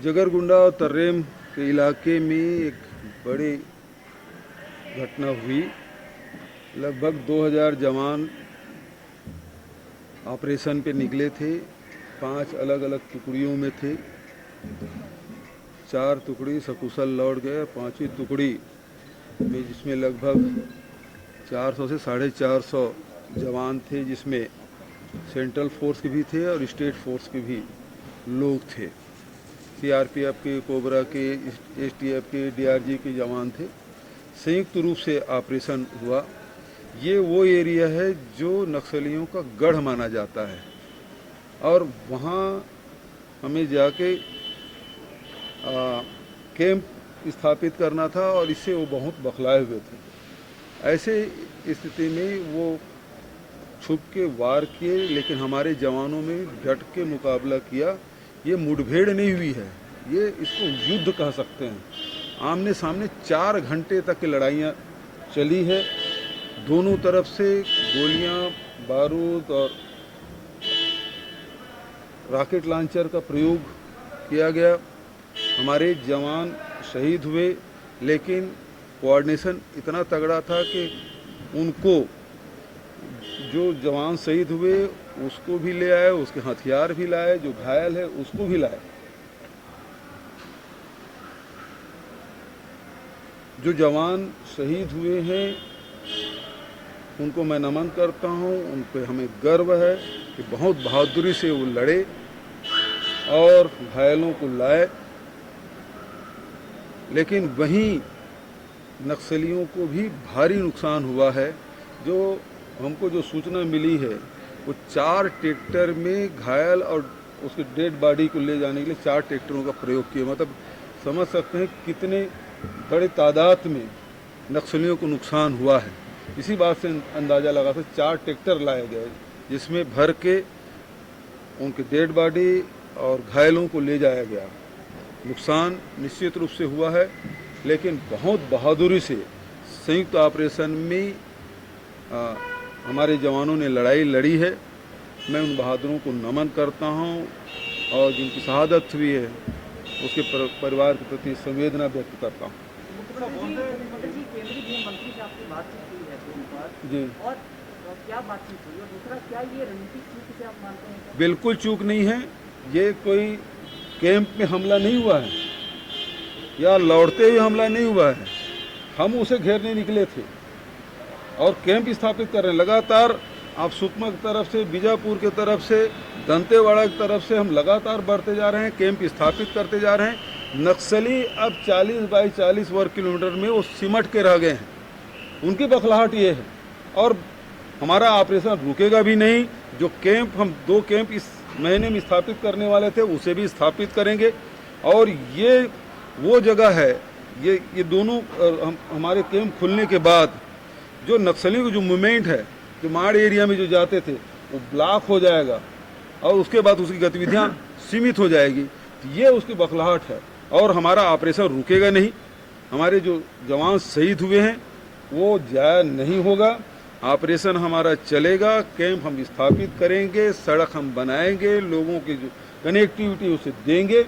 जगरगुंडा और तर्रेम के इलाके में एक बड़ी घटना हुई। लगभग 2000 जवान ऑपरेशन पे निकले थे। 5 अलग अलग टुकड़ियों में थे। 4 टुकड़ी सकुशल लौट गए। 5वीं टुकड़ी में जिसमें लगभग 400 से 450 जवान थे, जिसमें सेंट्रल फोर्स के भी थे और स्टेट फोर्स के भी लोग थे। सीआरपीएफ के, कोबरा के, एसटीएफ के, डीआरजी के जवान थे। संयुक्त रूप से ऑपरेशन हुआ। ये वो एरिया है जो नक्सलियों का गढ़ माना जाता है और वहाँ हमें जाके कैंप स्थापित करना था और इससे वो बहुत बखलाए हुए थे। ऐसे स्थिति में वो छुप के वार किए, लेकिन हमारे जवानों में डट के मुकाबला किया। ये मुठभेड़ नहीं हुई है, ये इसको युद्ध कह सकते हैं। आमने सामने 4 घंटे तक की लड़ाइयाँ चली है। दोनों तरफ से गोलियां, बारूद और रॉकेट लॉन्चर का प्रयोग किया गया। हमारे जवान शहीद हुए, लेकिन कोऑर्डिनेशन इतना तगड़ा था कि उनको, जो जवान शहीद हुए उसको भी ले आए, उसके हथियार भी लाए, जो घायल है उसको भी लाए। जो जवान शहीद हुए हैं उनको मैं नमन करता हूं। उन पे हमें गर्व है कि बहुत बहादुरी से वो लड़े और घायलों को लाए। लेकिन वहीं नक्सलियों को भी भारी नुकसान हुआ है। जो हमको जो सूचना मिली है, वो 4 ट्रैक्टर में घायल और उसके डेड बॉडी को ले जाने के लिए 4 ट्रैक्टरों का प्रयोग किया। मतलब समझ सकते हैं कितने बड़े तादाद में नक्सलियों को नुकसान हुआ है। इसी बात से अंदाज़ा लगा था 4 ट्रैक्टर लाए गए, जिसमें भर के उनके डेड बॉडी और घायलों को ले जाया गया। नुकसान निश्चित रूप से हुआ है, लेकिन बहुत बहादुरी से संयुक्त ऑपरेशन में हमारे जवानों ने लड़ाई लड़ी है। मैं उन बहादुरों को नमन करता हूं और जिनकी शहादत हुई है उसके परिवार के प्रति संवेदना व्यक्त करता हूं। जी, और क्या बातचीत हुई और दूसरा, क्या ये रणनीतिक चूक से आप मानते हैं? बिल्कुल चूक नहीं है। ये कोई कैंप में हमला नहीं हुआ है या लौटते हुए हमला नहीं हुआ है। हम उसे घेरने निकले थे और कैंप स्थापित कर रहे हैं। लगातार आप सुकमा की तरफ से, बीजापुर की तरफ से, दंतेवाड़ा की तरफ से हम लगातार बढ़ते जा रहे हैं, कैंप स्थापित करते जा रहे हैं। नक्सली अब 40 बाई 40 वर्ग किलोमीटर में वो सिमट के रह गए हैं। उनकी बखलाहट ये है और हमारा ऑपरेशन रुकेगा भी नहीं। जो कैंप, हम 2 कैंप इस महीने में स्थापित करने वाले थे, उसे भी स्थापित करेंगे। और ये वो जगह है, ये दोनों हमारे कैंप खुलने के बाद जो नक्सलियों की जो मूवमेंट है, जो माड़ एरिया में जो जाते थे, वो ब्लॉक हो जाएगा और उसके बाद उसकी गतिविधियां सीमित हो जाएगी। ये उसकी बखलाहट है और हमारा ऑपरेशन रुकेगा नहीं। हमारे जो जवान शहीद हुए हैं वो जाया नहीं होगा। ऑपरेशन हमारा चलेगा, कैंप हम स्थापित करेंगे, सड़क हम बनाएंगे, लोगों की जो कनेक्टिविटी उसे देंगे,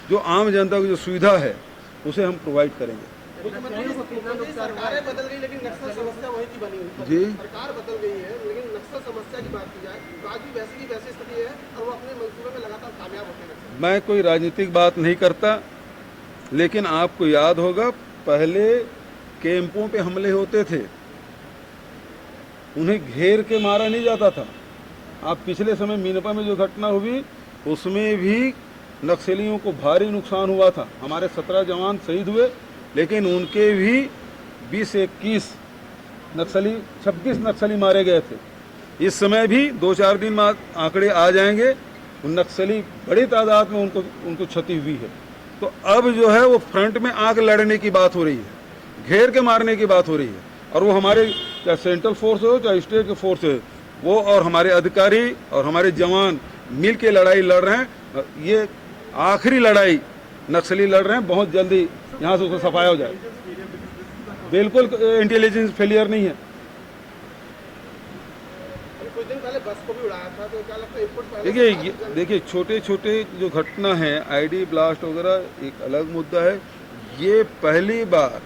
जो आम जनता की जो सुविधा है उसे हम प्रोवाइड करेंगे। सरकारें बदल गई लेकिन नक्सल समस्या वही की बनी हुई जी, सरकार बदल गई है, लेकिन नक्सल समस्या की बात की जाए तो आज भी वैसी की वैसी स्थिति है और वो अपने मंसूबे में लगातार कामयाब होते हैं। मैं कोई राजनीतिक बात नहीं करता, लेकिन आपको याद होगा पहले कैंपों पे हमले होते थे, उन्हें घेर के मारा नहीं जाता था। आप पिछले समय मीनपा में जो घटना हुई उसमें भी नक्सलियों को भारी नुकसान हुआ था। हमारे 17 जवान शहीद हुए, लेकिन उनके भी 20 से 21 नक्सली, 26 नक्सली मारे गए थे। इस समय भी 2-4 दिन बाद आंकड़े आ जाएंगे। उन नक्सली बड़ी तादाद में उनको क्षति हुई है। तो अब जो है वो फ्रंट में आग लड़ने की बात हो रही है, घेर के मारने की बात हो रही है। और वो हमारे चाहे सेंट्रल फोर्स हो चाहे स्टेट के फोर्स हो, वो और हमारे अधिकारी और हमारे जवान मिल के लड़ाई लड़ रहे हैं। ये आखिरी लड़ाई नक्सली लड़ रहे हैं, बहुत जल्दी यहाँ से उसको सफाया हो जाए। बिल्कुल इंटेलिजेंस फेलियर नहीं है। कुछ दिन पहले बस को भी उड़ाया था, तो क्या लगता है इनपुट पहले देखिए से था? देखिए छोटे छोटे जो घटना है आईडी ब्लास्ट वगैरह एक अलग मुद्दा है। ये पहली बार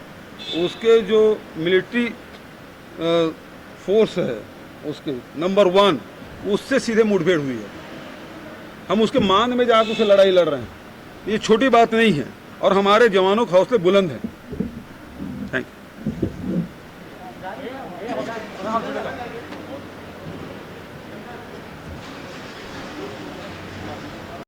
उसके जो मिलिट्री फोर्स है उसके नंबर 1 उससे सीधे मुठभेड़ हुई है। हम उसके मान में जाकर उसे लड़ाई लड़ रहे हैं, ये छोटी बात नहीं है और हमारे जवानों के हौसले बुलंद हैं। Thank you.